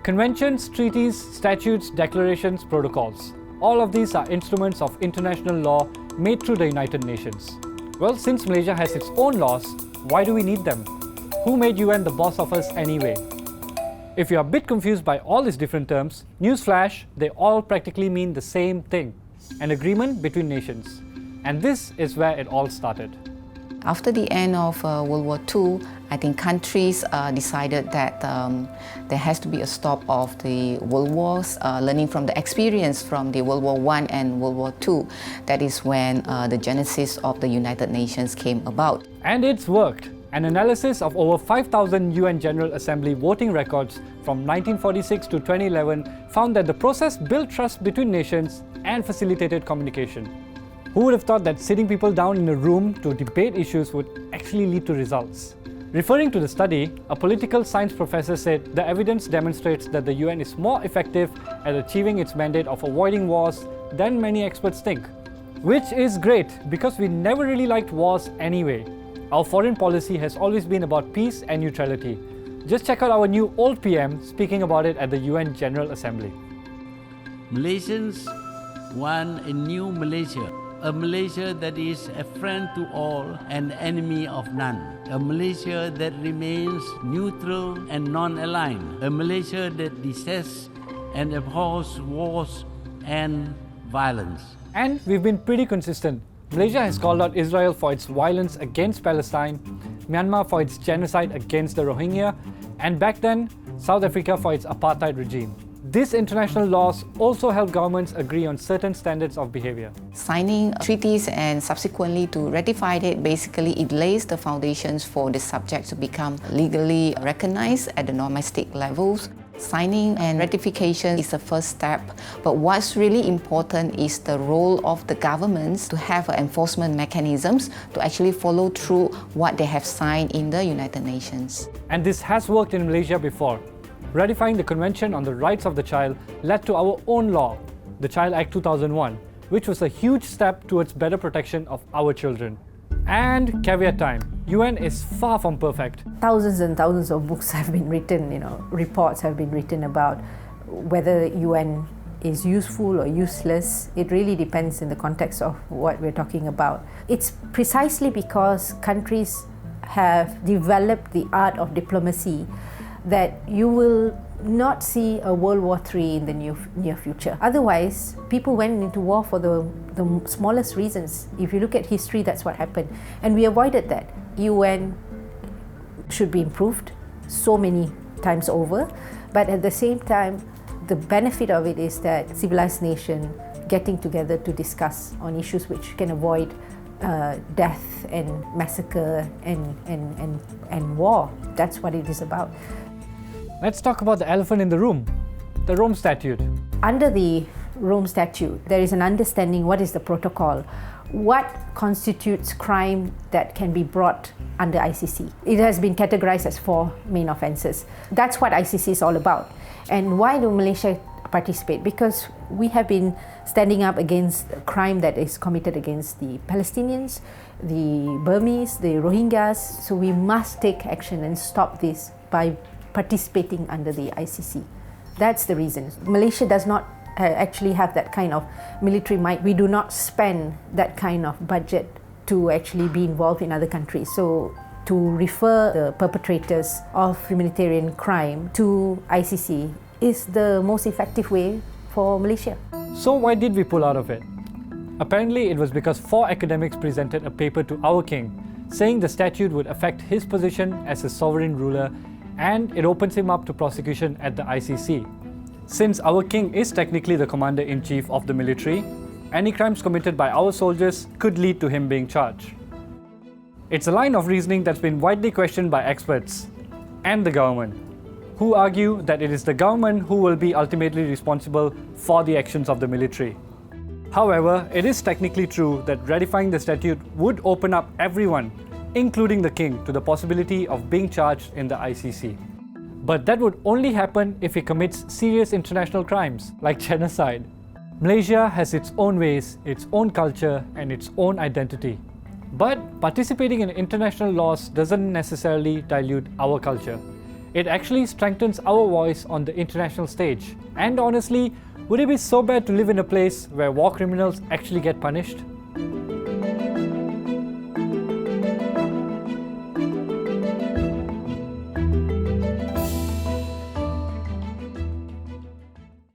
Conventions, treaties, statutes, declarations, protocols. All of these are instruments of international law made through the United Nations. Well, since Malaysia has its own laws, why do we need them? Who made UN the boss of us anyway? If you're a bit confused by all these different terms, newsflash, they all practically mean the same thing, an agreement between nations. And this is where it all started. After the end of World War II, I think countries decided that there has to be a stop of the world wars, learning from the experience from the World War I and World War II. That is when the genesis of the United Nations came about. And it's worked. An analysis of over 5,000 UN General Assembly voting records from 1946 to 2011 found that the process built trust between nations and facilitated communication. Who would have thought that sitting people down in a room to debate issues would actually lead to results? Referring to the study, a political science professor said the evidence demonstrates that the UN is more effective at achieving its mandate of avoiding wars than many experts think. Which is great, because we never really liked wars anyway. Our foreign policy has always been about peace and neutrality. Just check out our new old PM speaking about it at the UN General Assembly. Malaysians want a new Malaysia. A Malaysia that is a friend to all and enemy of none. A Malaysia that remains neutral and non-aligned. A Malaysia that detests and abhors wars and violence. And we've been pretty consistent. Malaysia has called out Israel for its violence against Palestine, Myanmar for its genocide against the Rohingya, and back then, South Africa for its apartheid regime. These international laws also help governments agree on certain standards of behavior. Signing treaties and subsequently to ratify it, basically it lays the foundations for the subject to become legally recognized at the domestic levels. Signing and ratification is the first step, but what's really important is the role of the governments to have enforcement mechanisms to actually follow through what they have signed in the United Nations. And this has worked in Malaysia before. Ratifying the Convention on the Rights of the Child led to our own law, the Child Act 2001, which was a huge step towards better protection of our children. And caveat time, UN is far from perfect. Thousands and thousands of books have been written, reports have been written about whether UN is useful or useless. It really depends in the context of what we're talking about. It's precisely because countries have developed the art of diplomacy that you will not see a World War III in the near future. Otherwise, people went into war for the smallest reasons. If you look at history, that's what happened. And we avoided that. UN should be improved so many times over, but at the same time, the benefit of it is that civilized nations getting together to discuss on issues which can avoid death and massacre and war. That's what it is about. Let's talk about the elephant in the room, the Rome Statute. Under the Rome Statute, there is an understanding what is the protocol, what constitutes crime that can be brought under ICC. It has been categorized as 4 main offences. That's what ICC is all about. And why do Malaysia participate? Because we have been standing up against crime that is committed against the Palestinians, the Burmese, the Rohingyas. So we must take action and stop this by participating under the ICC. That's the reason. Malaysia does not actually have that kind of military might. We do not spend that kind of budget to actually be involved in other countries. So to refer the perpetrators of humanitarian crime to ICC is the most effective way for Malaysia. So why did we pull out of it? Apparently it was because 4 academics presented a paper to our king saying the statute would affect his position as a sovereign ruler and it opens him up to prosecution at the ICC. Since our king is technically the commander-in-chief of the military, any crimes committed by our soldiers could lead to him being charged. It's a line of reasoning that's been widely questioned by experts and the government, who argue that it is the government who will be ultimately responsible for the actions of the military. However, it is technically true that ratifying the statute would open up everyone, including the king, to the possibility of being charged in the ICC. But that would only happen if he commits serious international crimes, like genocide. Malaysia has its own ways, its own culture, and its own identity. But participating in international laws doesn't necessarily dilute our culture. It actually strengthens our voice on the international stage. And honestly, would it be so bad to live in a place where war criminals actually get punished?